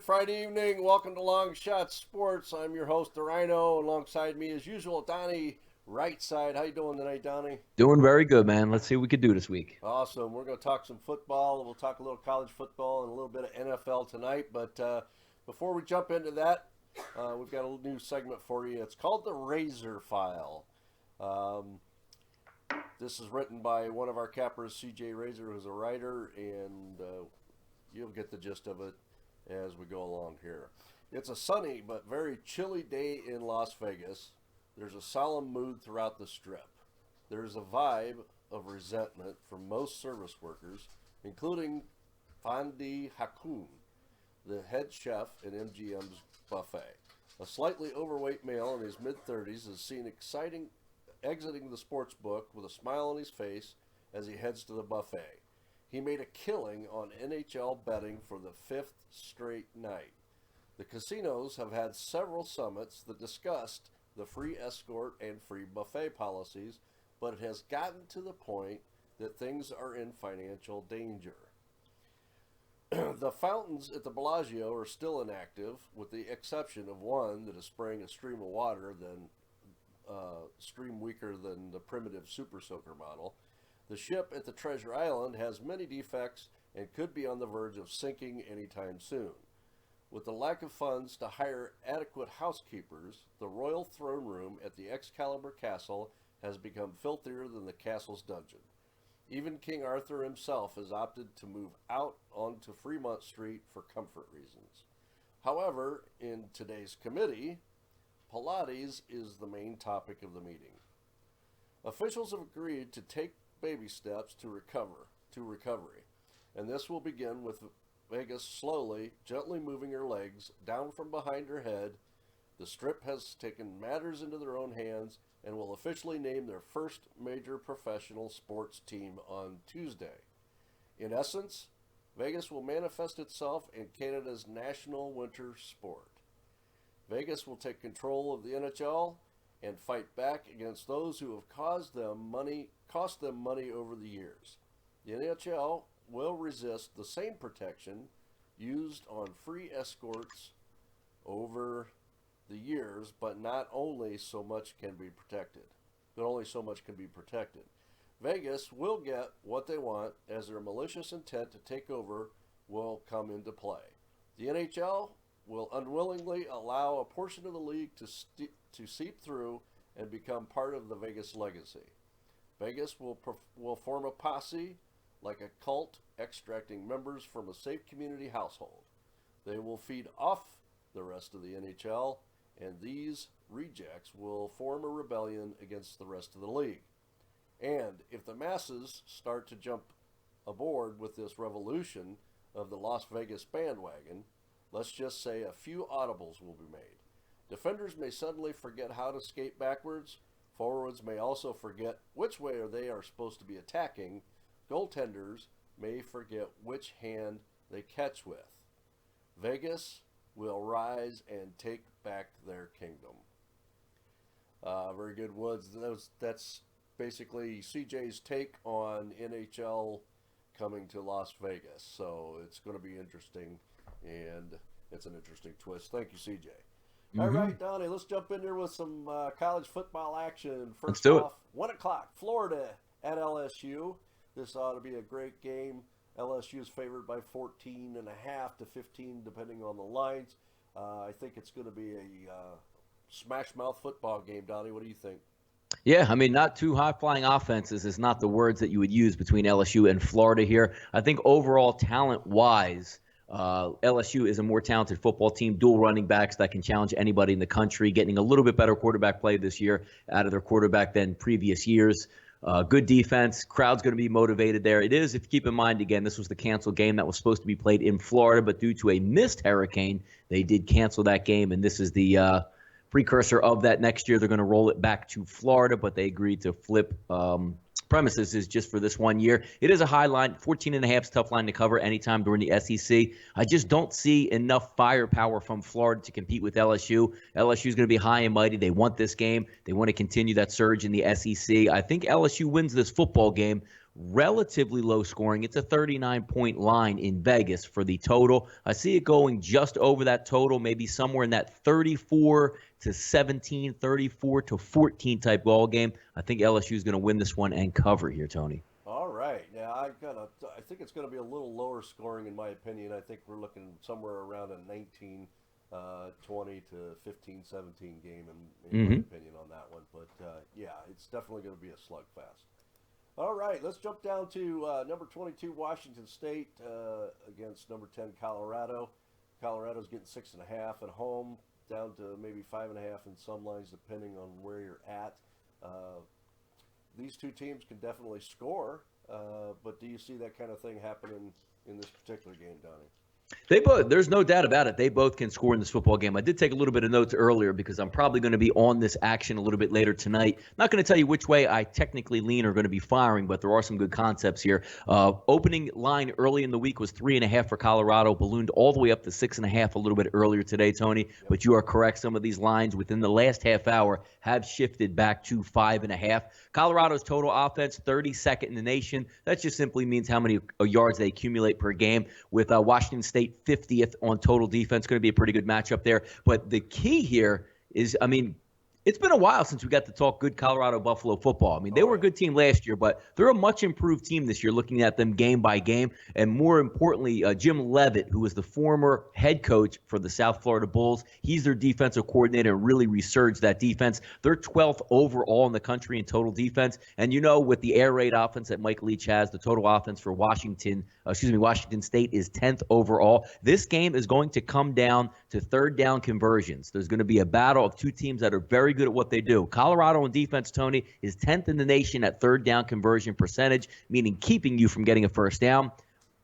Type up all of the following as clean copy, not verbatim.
Friday evening. Welcome to Long Shots Sports. I'm your host, TheRhino. Alongside me, as usual, Donnie, RightSide. How you doing tonight, Donnie? Doing very good, man. Let's see what we could do this week. Awesome. We're going to talk some football. We'll talk a little college football and a little bit of NFL tonight. But before we jump into that, we've got a new segment for you. It's called the Razor File. This is written by one of our cappers, CJ Razor, who's a writer, and you'll get the gist of it as we go along here. It's a sunny but very chilly day in Las Vegas. There's a solemn mood throughout the Strip. There's a vibe of resentment from most service workers, including Fandi Hakoum, the head chef at MGM's buffet. A slightly overweight male in his mid-30s is seen exiting the sports book with a smile on his face as he heads to the buffet. He made a killing on NHL betting for the fifth straight night. The casinos have had several summits that discussed the free escort and free buffet policies, but it has gotten to the point that things are in financial danger. The fountains at the Bellagio are still inactive, with the exception of one that is spraying a stream of water stream weaker than the primitive Super Soaker model. The ship at the Treasure Island has many defects and could be on the verge of sinking anytime soon. With the lack of funds to hire adequate housekeepers, the royal throne room at the Excalibur Castle has become filthier than the castle's dungeon. Even King Arthur himself has opted to move out onto Fremont Street for comfort reasons. However, in today's committee, Pilates is the main topic of the meeting. Officials have agreed to take baby steps to recovery, and this will begin with Vegas slowly, gently moving her legs down from behind her head. The Strip has taken matters into their own hands and will officially name their first major professional sports team on Tuesday. In essence, Vegas will manifest itself in Canada's national winter sport. Vegas will take control of the NHL and fight back against those who have cost them money over the years. The NHL will resist the same protection used on free escorts over the years, but only so much can be protected. Vegas will get what they want, as their malicious intent to take over will come into play. The NHL will unwillingly allow a portion of the league to seep through and become part of the Vegas legacy. Vegas will form a posse like a cult, extracting members from a safe community household. They will feed off the rest of the NHL, and these rejects will form a rebellion against the rest of the league. And if the masses start to jump aboard with this revolution of the Las Vegas bandwagon, let's just say a few audibles will be made. Defenders may suddenly forget how to skate backwards. Forwards may also forget which way they are supposed to be attacking. Goaltenders may forget which hand they catch with. Vegas will rise and take back their kingdom. Very good, Woods. That's basically CJ's take on NHL coming to Las Vegas. So it's going to be interesting, and it's an interesting twist. Thank you, CJ. All right, Donnie, let's jump in there with some college football action. Let's First do it. off, 1 o'clock, Florida at LSU. This ought to be a great game. LSU is favored by 14 and a half to 15, depending on the lines. I think it's going to be a smash mouth football game, Donnie. What do you think? Yeah, I mean, not two high-flying offenses is not the words that you would use between LSU and Florida here. I think overall talent-wise, LSU is a more talented football team, dual running backs that can challenge anybody in the country, getting a little bit better quarterback play this year out of their quarterback than previous years. Good defense. Crowd's going to be motivated there. It is, if you keep in mind, again, this was the canceled game that was supposed to be played in Florida, but due to a missed hurricane, they did cancel that game, and this is the precursor of that. Next year they're going to roll it back to Florida, but they agreed to flip premises is just for this 1 year. It is a high line. 14.5 is a tough line to cover anytime during the SEC. I just don't see enough firepower from Florida to compete with LSU. LSU is going to be high and mighty. They want this game. They want to continue that surge in the SEC. I think LSU wins this football game relatively low scoring. It's a 39-point line in Vegas for the total. I see it going just over that total, maybe somewhere in that 34 to 17, 34 to 14 type ball game. I think LSU is going to win this one and cover here, Tony. All right. Now I think it's going to be a little lower scoring in my opinion. I think we're looking somewhere around a 19, 20 to 15, 17 game in my opinion on that one. But yeah, it's definitely going to be a slugfest. All right, let's jump down to number 22 Washington State against number 10 Colorado. Colorado's getting 6.5 at home, down to maybe 5.5 in some lines depending on where you're at. These two teams can definitely score, but do you see that kind of thing happening in this particular game, Donnie? There's no doubt about it. They both can score in this football game. I did take a little bit of notes earlier because I'm probably going to be on this action a little bit later tonight. Not going to tell you which way I technically lean or going to be firing, but there are some good concepts here. Opening line early in the week was 3.5 for Colorado, ballooned all the way up to 6.5 a little bit earlier today, Tony. Yep. But you are correct. Some of these lines within the last half hour have shifted back to 5.5. Colorado's total offense, 32nd in the nation. That just simply means how many yards they accumulate per game. With Washington State 50th on total defense, going to be a pretty good matchup there. But the key here is, it's been a while since we got to talk good Colorado Buffalo football. They were a good team last year, but they're a much improved team this year looking at them game by game. And more importantly, Jim Leavitt, who was the former head coach for the South Florida Bulls, he's their defensive coordinator and really resurged that defense. They're 12th overall in the country in total defense. And with the air raid offense that Mike Leach has, the total offense for Washington State is 10th overall. This game is going to come down to third down conversions. There's going to be a battle of two teams that are very good at what they do. Colorado on defense, Tony, is 10th in the nation at third down conversion percentage, meaning keeping you from getting a first down.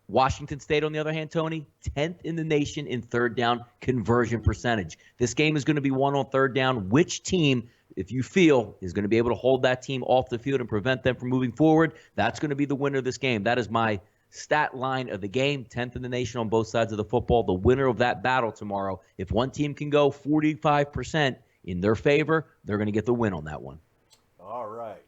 Washington State, on the other hand, Tony, 10th in the nation in third down conversion percentage. This game is going to be won on third down. Which team, if you feel, is going to be able to hold that team off the field and prevent them from moving forward, that's going to be the winner of this game. That is my stat line of the game, 10th in the nation on both sides of the football. The winner of that battle tomorrow, if one team can go 45% in their favor, they're going to get the win on that one. All right.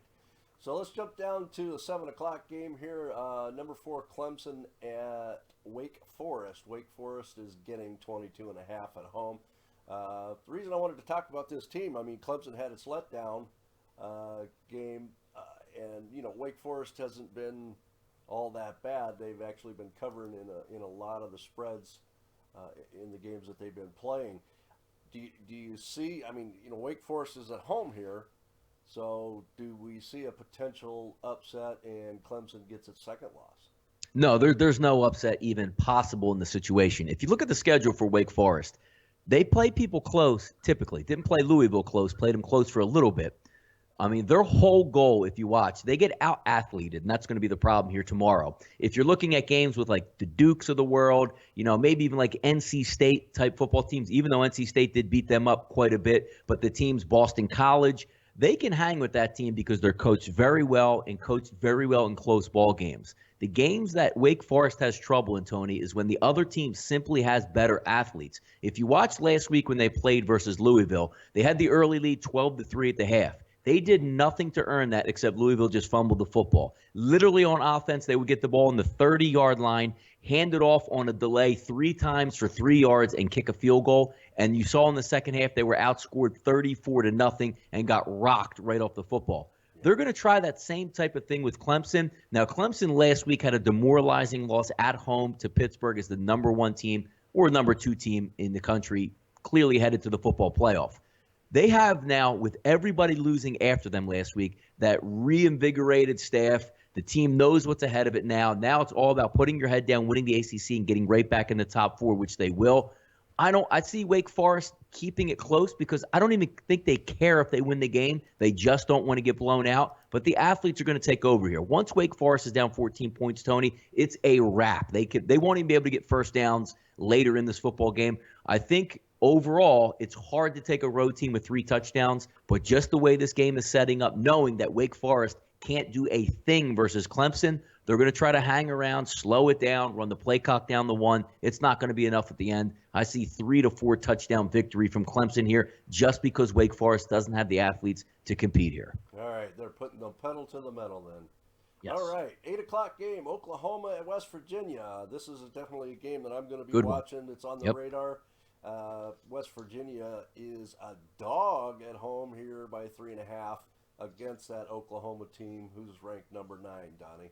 So let's jump down to the 7 o'clock game here. Number 4, Clemson at Wake Forest. Wake Forest is getting 22.5 at home. The reason I wanted to talk about this team, Clemson had its letdown game, and Wake Forest hasn't been all that bad. They've actually been covering in a lot of the spreads in the games that they've been playing. Do you see? Wake Forest is at home here. So do we see a potential upset and Clemson gets its second loss? No, there's no upset even possible in the situation. If you look at the schedule for Wake Forest, they play people close typically. Didn't play Louisville close, played them close for a little bit. Their whole goal, if you watch, they get out-athleted, and that's going to be the problem here tomorrow. If you're looking at games with, like, the Dukes of the world, maybe even like NC State-type football teams, even though NC State did beat them up quite a bit, but the teams, Boston College, they can hang with that team because they're coached very well and coached very well in close ball games. The games that Wake Forest has trouble in, Tony, is when the other team simply has better athletes. If you watched last week when they played versus Louisville, they had the early lead 12-3 at the half. They did nothing to earn that except Louisville just fumbled the football. Literally on offense, they would get the ball on the 30-yard line, hand it off on a delay 3 times for 3 yards, and kick a field goal. And you saw in the second half they were outscored 34-0 and got rocked right off the football. They're going to try that same type of thing with Clemson. Now, Clemson last week had a demoralizing loss at home to Pittsburgh as the number 1 team or number 2 team in the country, clearly headed to the football playoff. They have now, with everybody losing after them last week, that reinvigorated staff. The team knows what's ahead of it now. Now it's all about putting your head down, winning the ACC, and getting right back in the top 4, which they will. I see Wake Forest keeping it close because I don't even think they care if they win the game. They just don't want to get blown out. But the athletes are going to take over here. Once Wake Forest is down 14 points, Tony, it's a wrap. They won't even be able to get first downs later in this football game. I think overall, it's hard to take a road team with 3 touchdowns, but just the way this game is setting up, knowing that Wake Forest can't do a thing versus Clemson, they're going to try to hang around, slow it down, run the play clock down to 1. It's not going to be enough at the end. I see 3 to 4 touchdown victory from Clemson here just because Wake Forest doesn't have the athletes to compete here. All right, they're putting the pedal to the metal then. All Yes. right, 8 o'clock game, Oklahoma at West Virginia. This is definitely a game that I'm going to be Good one. watching. It's on the Yep. radar. West Virginia is a dog at home here by 3.5 against that Oklahoma team who's ranked number 9. Donnie.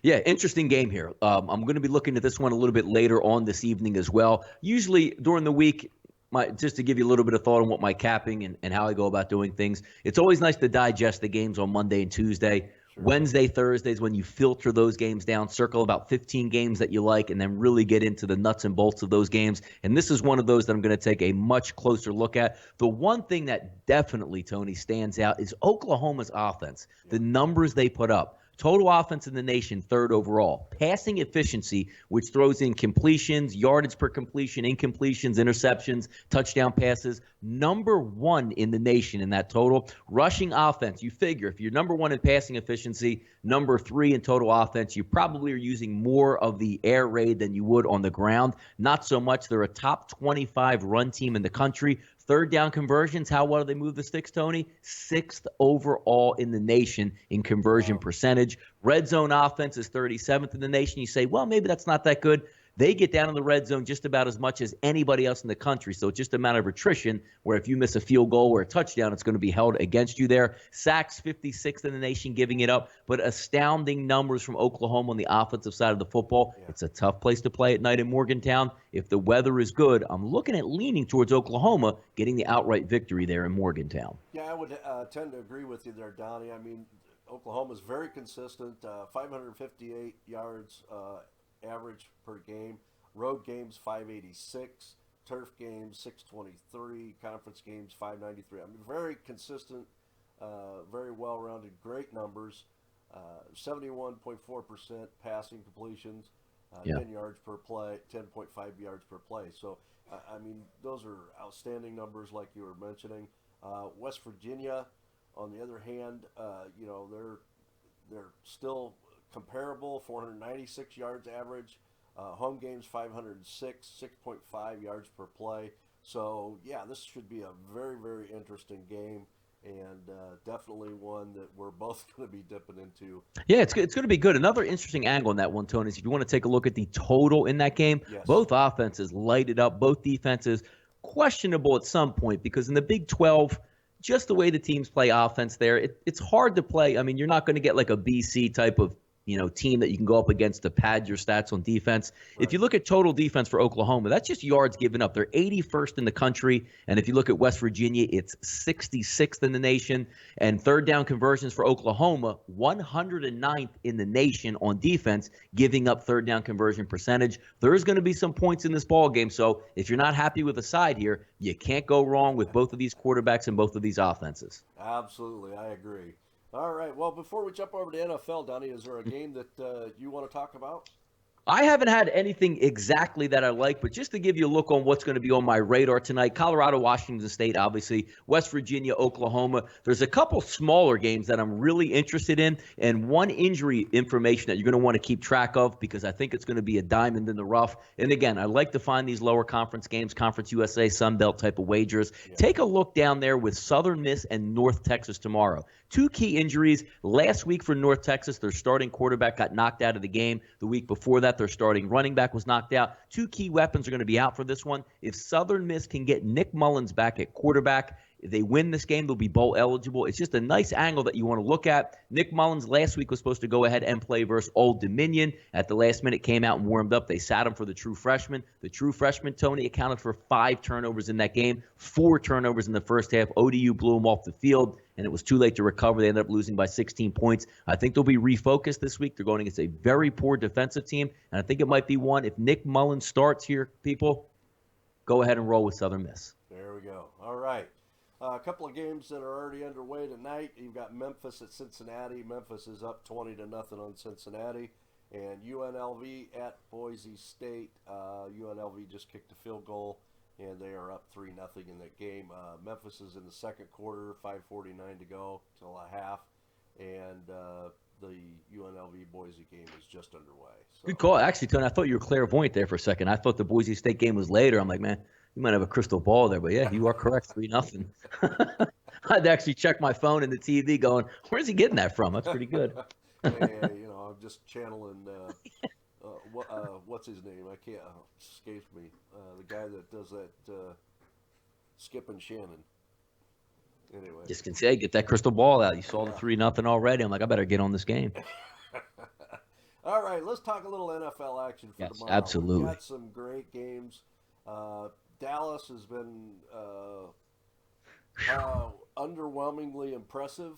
Yeah, interesting game here. I'm going to be looking at this one a little bit later on this evening as well. Usually during the week, just to give you a little bit of thought on what my capping and how I go about doing things, it's always nice to digest the games on Monday and Tuesday. Sure. Wednesday, Thursdays, when you filter those games down, circle about 15 games that you like, and then really get into the nuts and bolts of those games. And this is one of those that I'm going to take a much closer look at. The one thing that definitely, Tony, stands out is Oklahoma's offense, the numbers they put up. Total offense in the nation, third overall. Passing efficiency, which throws in completions, yardage per completion, incompletions, interceptions, touchdown passes, number 1 in the nation in that total. Rushing offense, you figure if you're number 1 in passing efficiency, number 3 in total offense, you probably are using more of the air raid than you would on the ground. Not so much. They're a top 25 run team in the country. Third down conversions, how well do they move the sticks, Tony? 6th overall in the nation in conversion percentage. Red zone offense is 37th in the nation. You say, well, maybe that's not that good. They get down in the red zone just about as much as anybody else in the country. So it's just a matter of attrition where if you miss a field goal or a touchdown, it's going to be held against you there. Sacks, 56th in the nation, giving it up. But astounding numbers from Oklahoma on the offensive side of the football. Yeah. It's a tough place to play at night in Morgantown. If the weather is good, I'm looking at leaning towards Oklahoma getting the outright victory there in Morgantown. Yeah, I would tend to agree with you there, Donnie. I mean, Oklahoma's very consistent, 558 yards average per game. Road games 586, turf games 623, conference games 593. I mean, very consistent, very well-rounded, great numbers. 71.4% passing completions, 10 yards per play, 10.5 yards per play. So, I mean, those are outstanding numbers, like you were mentioning. West Virginia, on the other hand, you know, they're still comparable, 496 yards average. Home games 506, 6.5 yards per play. So, yeah, this should be a very, very interesting game, and definitely one that we're both going to be dipping into. Yeah, it's going to be good. Another interesting angle on that one, Tony, is if you want to take a look at the total in that game, Yes. Both offenses lighted up, both defenses questionable at some point because in the Big 12, just the way the teams play offense there, it's hard to play. I mean, you're not going to get like a BC type of team that you can go up against to pad your stats on defense. Right. If you look at total defense for Oklahoma, that's just yards given up. They're 81st in the country. And if you look at West Virginia, it's 66th in the nation. And third down conversions for Oklahoma, 109th in the nation on defense, giving up third down conversion percentage. There's going to be some points in this ball game. So if you're not happy with the side here, you can't go wrong with both of these quarterbacks and both of these offenses. Absolutely. I agree. All right. Well, before we jump over to NFL, Donnie, is there a game that you want to talk about? I haven't had anything exactly that I like, but just to give you a look on what's going to be on my radar tonight, Colorado, Washington State, obviously, West Virginia, Oklahoma. There's a couple smaller games that I'm really interested in, and one injury information that you're going to want to keep track of because I think it's going to be a diamond in the rough. And again, I like to find these lower conference games, Conference USA, Sun Belt type of wagers. Yeah. Take a look down there with Southern Miss and North Texas tomorrow. Two key injuries. Last week for North Texas, their starting quarterback got knocked out of the game. The week before that, their starting running back was knocked out. Two key weapons are going to be out for this one. If Southern Miss can get Nick Mullins back at quarterback, if they win this game, they'll be bowl eligible. It's just a nice angle that you want to look at. Nick Mullins last week was supposed to go ahead and play versus Old Dominion. At the last minute, came out and warmed up. They sat him for the true freshman. The true freshman, Tony, accounted for 5 turnovers in that game, 4 turnovers in the first half. ODU blew him off the field, and it was too late to recover. They ended up losing by 16 points. I think they'll be refocused this week. They're going against a very poor defensive team, and I think it might be one. If Nick Mullins starts here, people, go ahead and roll with Southern Miss. There we go. All right. A couple of games that are already underway tonight. You've got Memphis at Cincinnati. Memphis is up 20-0 on Cincinnati. And UNLV at Boise State. UNLV just kicked a field goal, and they are up 3-0 in that game. Memphis is in the second quarter, 5:49 to go till a half. And the UNLV Boise game is just underway. So. Good call. Actually, Tony, I thought you were clairvoyant there for a second. I thought the Boise State game was later. I'm like, man, you might have a crystal ball there, but yeah, you are correct. 3-0. I had to actually check my phone and the TV going, where's he getting that from? That's pretty good. Yeah, I'm just channeling. What's his name? I can't. Escapes me. The guy that does that. Skip and Shannon. Anyway. Just can say, get that crystal ball out. You saw the Yeah. 3-0 already. I'm like, I better get on this game. All right, let's talk a little NFL action for Yes, tomorrow. We've absolutely. got some great games. Dallas has been underwhelmingly impressive.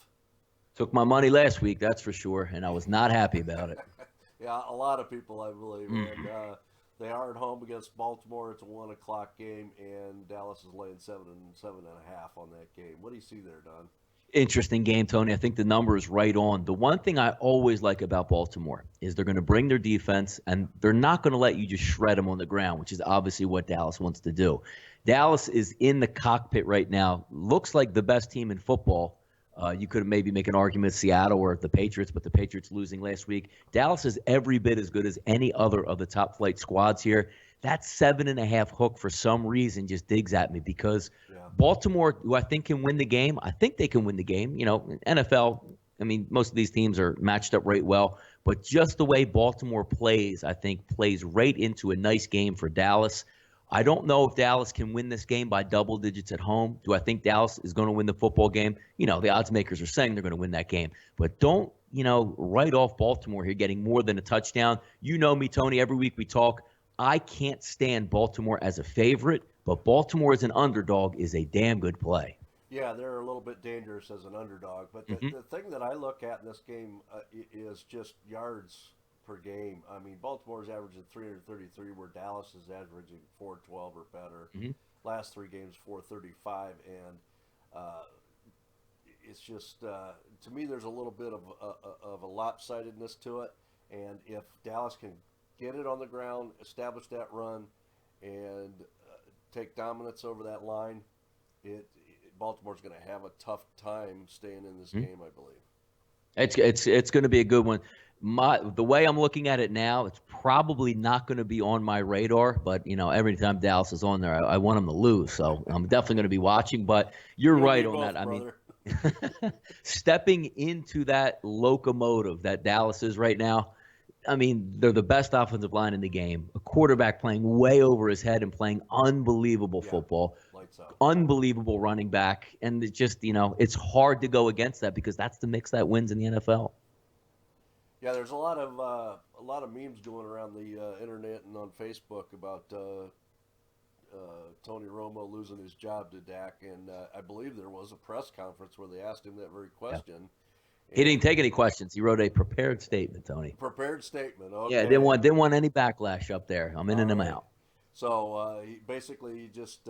Took my money last week, that's for sure, and I was not happy about it. Yeah, a lot of people, I believe. Mm. And they are at home against Baltimore. It's a 1 o'clock game, and Dallas is laying 7.5 on that game. What do you see there, Don? Interesting game, Tony. I think the number is right on. The one thing I always like about Baltimore is they're going to bring their defense, and they're not going to let you just shred them on the ground, which is obviously what Dallas wants to do. Dallas is in the cockpit right now. Looks like the best team in football. You could maybe make an argument Seattle or the Patriots, but the Patriots losing last week. Dallas is every bit as good as any other of the top flight squads here. That 7.5 hook for some reason just digs at me because Baltimore, who I think can win the game, I think they can win the game. NFL, I mean, most of these teams are matched up right well, but just the way Baltimore plays, I think plays right into a nice game for Dallas. I don't know if Dallas can win this game by double digits at home. Do I think Dallas is going to win the football game? The odds makers are saying they're going to win that game. But don't, write off Baltimore here getting more than a touchdown. You know me, Tony. Every week we talk. I can't stand Baltimore as a favorite, but Baltimore as an underdog is a damn good play. Yeah, they're a little bit dangerous as an underdog. But the thing that I look at in this game is just yards per game. I mean, Baltimore's averaging 333, where Dallas is averaging 412 or better. Last 3 games, 435, and it's just to me, there's a little bit of a lopsidedness to it. And if Dallas can get it on the ground, establish that run, and take dominance over that line, Baltimore's going to have a tough time staying in this game, I believe. It's going to be a good one. The way I'm looking at it now, it's probably not going to be on my radar. But every time Dallas is on there, I want them to lose. So I'm definitely going to be watching. But you're right on that. Brother. I mean, stepping into that locomotive that Dallas is right now. I mean, they're the best offensive line in the game. A quarterback playing way over his head and playing unbelievable football. Lights out. Unbelievable running back. And it's just, it's hard to go against that because that's the mix that wins in the NFL. Yeah, there's a lot of memes going around the internet and on Facebook about Tony Romo losing his job to Dak, and I believe there was a press conference where they asked him that very question. Yeah. He didn't take any questions. He wrote a prepared statement, Tony. Prepared statement. Okay. Yeah, didn't want any backlash up there. I'm in and I'm out. So he just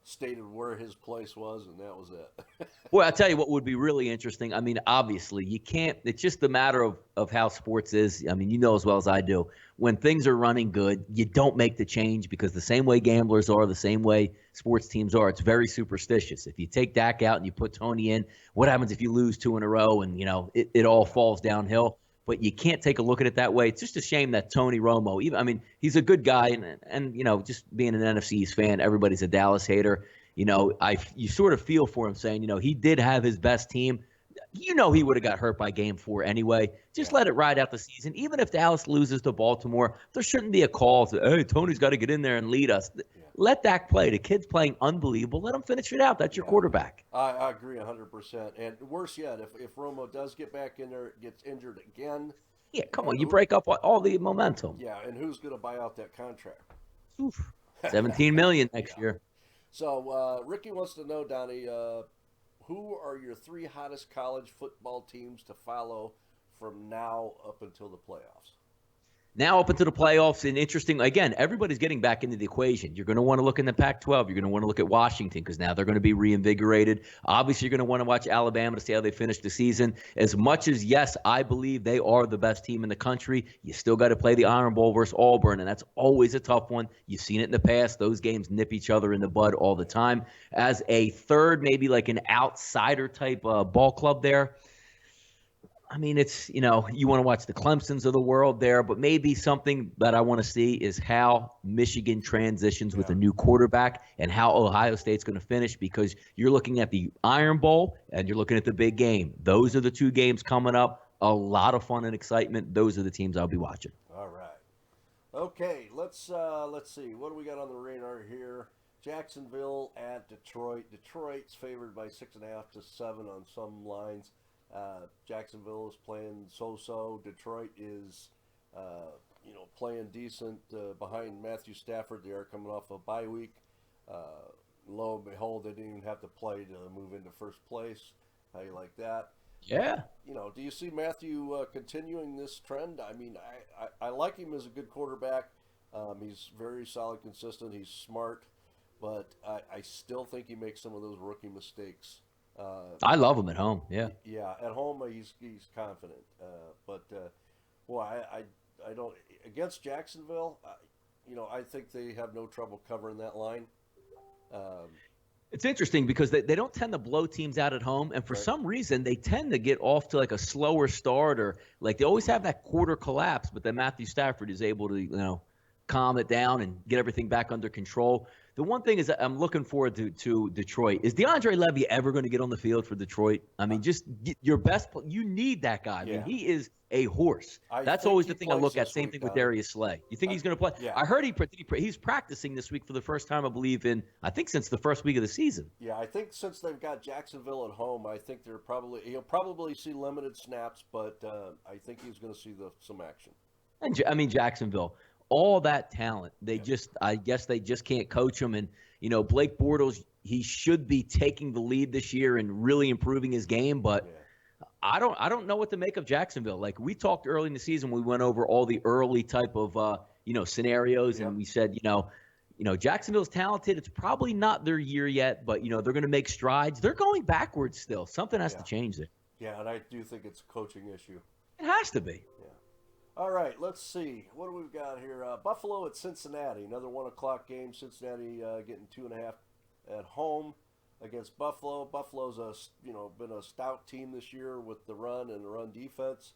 stated where his place was, and that was it. Well, I'll tell you what would be really interesting. I mean, obviously, you can't – it's just a matter of how sports is. I mean, you know as well as I do. When things are running good, you don't make the change because the same way gamblers are, the same way sports teams are, it's very superstitious. If you take Dak out and you put Tony in, what happens if you lose 2 in a row and, it all falls downhill? But you can't take a look at it that way. It's just a shame that Tony Romo, he's a good guy, and just being an NFC East fan, everybody's a Dallas hater. You sort of feel for him saying, he did have his best team. He would have got hurt by game 4 anyway. Just let it ride out the season. Even if Dallas loses to Baltimore, there shouldn't be a call to, hey, Tony's got to get in there and lead us. Yeah. Let Dak play. The kid's playing unbelievable. Let him finish it out. That's your quarterback. I agree 100%. And worse yet, if Romo does get back in there, gets injured again. Yeah, come on. You break up all the momentum. Yeah, and who's going to buy out that contract? Oof. $17 million next year. So Ricky wants to know, Donnie, who are your 3 hottest college football teams to follow from now up until the playoffs? Now up into the playoffs, and interesting, again, everybody's getting back into the equation. You're going to want to look in the Pac-12. You're going to want to look at Washington because now they're going to be reinvigorated. Obviously, you're going to want to watch Alabama to see how they finish the season. As much as, yes, I believe they are the best team in the country, you still got to play the Iron Bowl versus Auburn, and that's always a tough one. You've seen it in the past. Those games nip each other in the bud all the time. As a third, maybe like an outsider type ball club there, I mean, it's, you want to watch the Clemsons of the world there, but maybe something that I want to see is how Michigan transitions with a new quarterback and how Ohio State's going to finish because you're looking at the Iron Bowl and you're looking at the big game. Those are the 2 games coming up. a lot of fun and excitement. Those are the teams I'll be watching. All right. Okay, let's see. What do we got on the radar here? Jacksonville at Detroit. Detroit's favored by 6.5 to 7 on some lines. Jacksonville is playing so-so. Detroit is, playing decent behind Matthew Stafford. They are coming off a bye week. Lo and behold, they didn't even have to play to move into first place. How you like that? Yeah. Do you see Matthew continuing this trend? I mean, I like him as a good quarterback. He's very solid, consistent. He's smart, but I still think he makes some of those rookie mistakes. I love him at home. Yeah. Yeah, at home he's confident, but boy, I don't against Jacksonville. I think they have no trouble covering that line. It's interesting because they don't tend to blow teams out at home, and for some reason they tend to get off to like a slower start, or like they always have that quarter collapse, but then Matthew Stafford is able to calm it down and get everything back under control. The one thing is that I'm looking forward to Detroit. Is DeAndre Levy ever going to get on the field for Detroit? I mean, just get your best. You need that guy. I mean, he is a horse. That's always the thing I look at. Same thing with Darius Slay. You think he's going to play? Yeah. I heard he's practicing this week for the first time, I believe, since the first week of the season. Yeah, I think since they've got Jacksonville at home, I think he'll probably see limited snaps, but I think he's going to see some action. And I mean, Jacksonville, all that talent, I guess they just can't coach him. And Blake Bortles, he should be taking the lead this year and really improving his game, but. Yeah. I don't know what to make of Jacksonville. Like we talked early in the season, we went over all the early type of scenarios, and we said Jacksonville's talented. It's probably not their year yet, but they're going to make strides. They're going backwards still. Something has to change there. Yeah, and I do think it's a coaching issue. It has to be. Yeah. All right, let's see. What do we got here? Buffalo at Cincinnati. Another 1:00 game. Cincinnati getting 2.5 at home against Buffalo. Buffalo's been a stout team this year with the run and the run defense.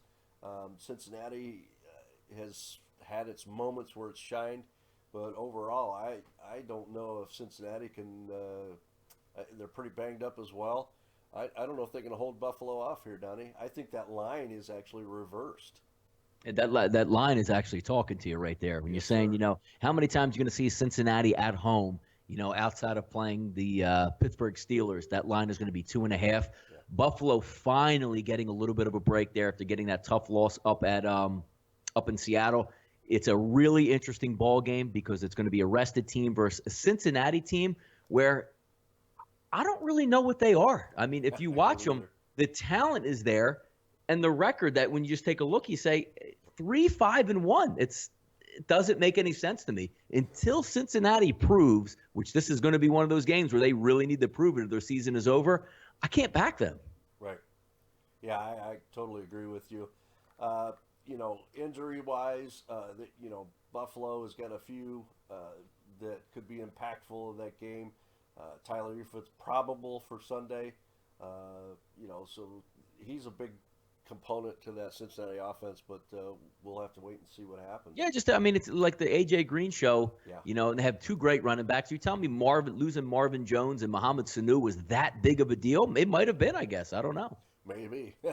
Cincinnati has had its moments where it's shined, but overall, I don't know if Cincinnati can. They're pretty banged up as well. I don't know if they can hold Buffalo off here, Donnie. I think that line is actually reversed. And that line is actually talking to you right there when you're saying, how many times you're going to see Cincinnati at home. Outside of playing the Pittsburgh Steelers, that line is going to be 2.5. Yeah. Buffalo finally getting a little bit of a break there after getting that tough loss up in Seattle. It's a really interesting ball game because it's going to be a rested team versus a Cincinnati team where I don't really know what they are. I mean, if you watch them, the talent is there, and the record that when you just take a look, you say 3-5-1. It doesn't make any sense to me until Cincinnati proves, which this is going to be one of those games where they really need to prove it if their season is over. I can't back them. Right. Yeah, I totally agree with you. Injury-wise, Buffalo has got a few that could be impactful in that game. Tyler Eifert's probable for Sunday. So he's a big component to that Cincinnati offense, but we'll have to wait and see what happens. Yeah, it's like the A.J. Green show, and they have two great running backs. You tell me losing Marvin Jones and Mohamed Sanu was that big of a deal? It might have been, I guess. I don't know. Maybe. Yeah.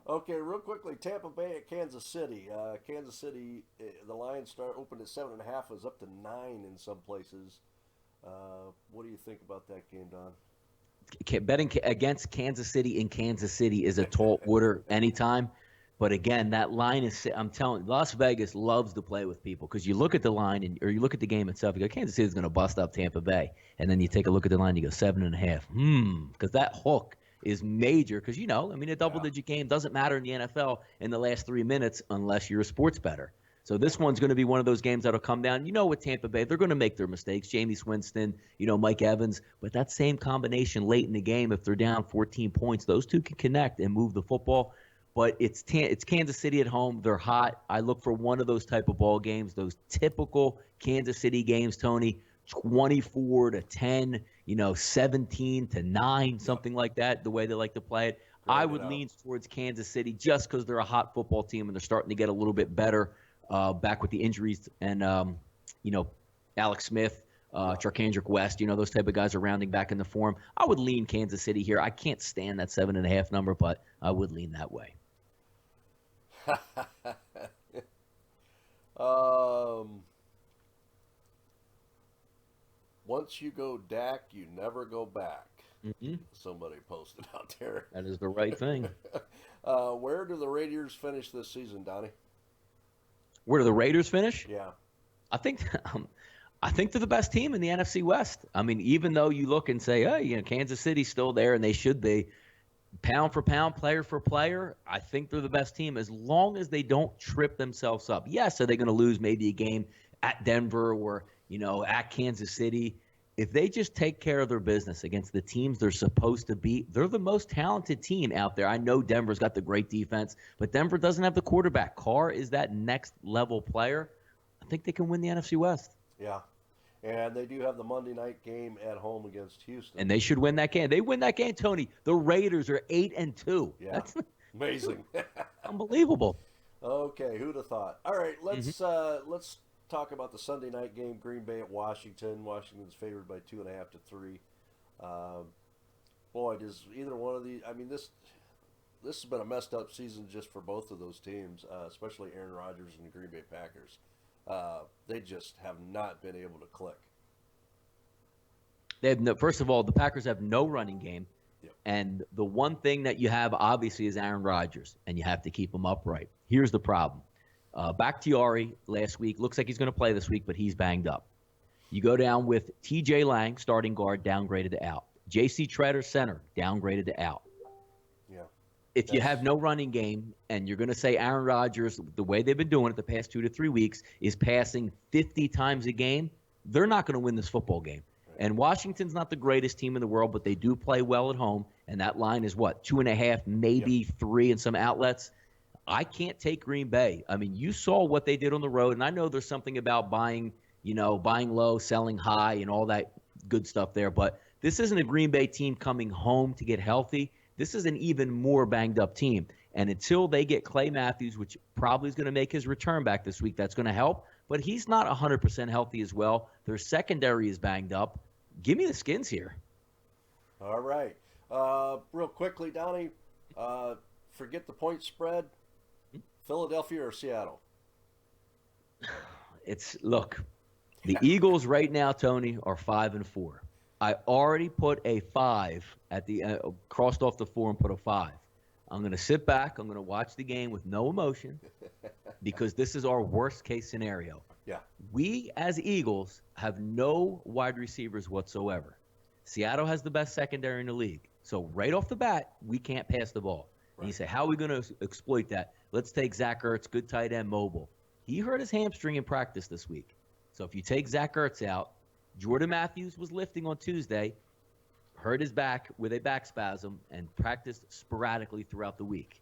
Okay, real quickly, Tampa Bay at Kansas City. Kansas City, the line opened at 7.5, was up to 9 in some places. What do you think about that game, Don? Betting against Kansas City in Kansas City is a tall order anytime. But again, that line is, I'm telling you, Las Vegas loves to play with people because you look at the line or you look at the game itself, you go, Kansas City is going to bust up Tampa Bay. And then you take a look at the line, you go 7.5. Because that hook is major because, a double-digit game doesn't matter in the NFL in the last 3 minutes unless you're a sports bettor. So this one's going to be one of those games that'll come down. With Tampa Bay, they're going to make their mistakes. Jameis Winston, Mike Evans. But that same combination late in the game, if they're down 14 points, those two can connect and move the football. But it's Kansas City at home. They're hot. I look for one of those type of ball games, those typical Kansas City games, Tony, 24-10, 17-9, something like that, the way they like to play it. I would lean towards Kansas City just because they're a hot football team and they're starting to get a little bit better. Back with the injuries and, Alex Smith, Charkandrick West, those type of guys are rounding back in the form. I would lean Kansas City here. I can't stand that 7.5 number, but I would lean that way. Once you go Dak, you never go back. Hmm. Somebody posted out there. That is the right thing. Where do the Raiders finish this season, Donnie? Where do the Raiders finish? Yeah. I think I think they're the best team in the NFC West. I mean, even though you look and say, hey, Kansas City's still there, and they should be, pound for pound, player for player, I think they're the best team as long as they don't trip themselves up. Yes, are they going to lose maybe a game at Denver or, at Kansas City? If they just take care of their business against the teams they're supposed to beat, they're the most talented team out there. I know Denver's got the great defense, but Denver doesn't have the quarterback. Carr is that next level player. I think they can win the NFC West. Yeah. And they do have the Monday night game at home against Houston. And they should win that game. They win that game, Tony. The Raiders are 8-2. Yeah. That's amazing. unbelievable. Okay, who'd have thought? All right, let's talk about the Sunday night game, Green Bay at Washington. Washington's favored by 2.5 to 3. Boy, does either one of these? I mean, this has been a messed up season just for both of those teams, especially Aaron Rodgers and the Green Bay Packers. They just have not been able to click. They have first of all, the Packers have no running game. Yep. And the one thing that you have, obviously, is Aaron Rodgers, and you have to keep him upright. Here's the problem. Bakhtiari last week, looks like he's going to play this week, but he's banged up. You go down with T.J. Lang, starting guard, downgraded to out. J.C. Treader, center, downgraded to out. Yeah. If you have no running game and you're going to say Aaron Rodgers, the way they've been doing it the past 2 to 3 weeks, is passing 50 times a game, they're not going to win this football game. And Washington's not the greatest team in the world, but they do play well at home. And that line is what, 2.5, maybe 3 in some outlets. I can't take Green Bay. I mean, you saw what they did on the road, and I know there's something about buying low, selling high, and all that good stuff there. But this isn't a Green Bay team coming home to get healthy. This is an even more banged up team. And until they get Clay Matthews, which probably is going to make his return back this week, that's going to help. But he's not 100% healthy as well. Their secondary is banged up. Give me the Skins here. All right. Real quickly, Donnie, forget the point spread. Philadelphia or Seattle? Look, the Eagles right now, Tony, are 5-4. I already put a 5 at the crossed off the 4 and put a 5. I'm going to sit back. I'm going to watch the game with no emotion because this is our worst case scenario. Yeah. We as Eagles have no wide receivers whatsoever. Seattle has the best secondary in the league. So right off the bat, we can't pass the ball. Right. And you say, how are we going to exploit that? Let's take Zach Ertz, good tight end, mobile. He hurt his hamstring in practice this week. So if you take Zach Ertz out, Jordan Matthews was lifting on Tuesday, hurt his back with a back spasm, and practiced sporadically throughout the week.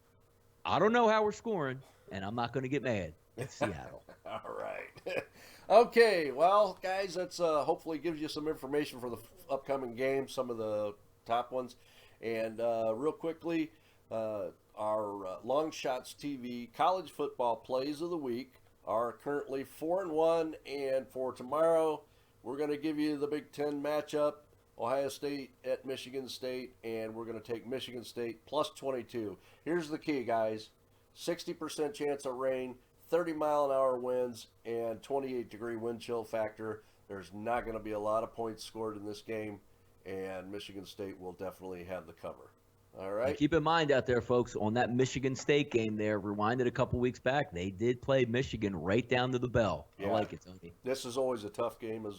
I don't know how we're scoring, and I'm not going to get mad. It's Seattle. All right. Okay, well, guys, that's hopefully gives you some information for the upcoming games, some of the top ones. And real quickly, our Long Shots TV college football plays of the week are currently 4-1, and for tomorrow, we're going to give you the Big Ten matchup, Ohio State at Michigan State, and we're going to take Michigan State plus 22. Here's the key, guys. 60% chance of rain, 30-mile-an-hour winds, and 28-degree wind chill factor. There's not going to be a lot of points scored in this game, and Michigan State will definitely have the cover. All right. And keep in mind out there, folks, on that Michigan State game there, rewinded a couple weeks back, they did play Michigan right down to the bell. Yeah. I like it, Tony. This is always a tough game.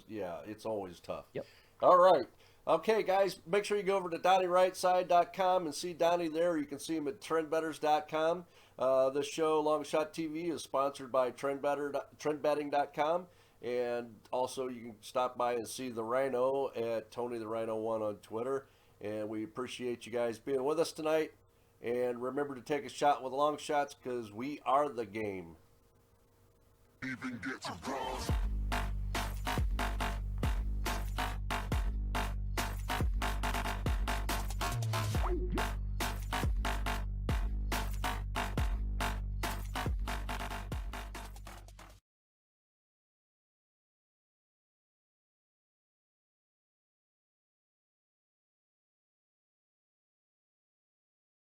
It's always tough. Yep. All right. Okay, guys, make sure you go over to DonnieRightSide.com and see Donnie there. You can see him at TrendBetters.com. This show, Long Shot TV, is sponsored by TrendBetting.com. And also you can stop by and see TheRhino at TonyTheRhino1 on Twitter. And we appreciate you guys being with us tonight. And remember to take a shot with long shots because we are the game. Even get to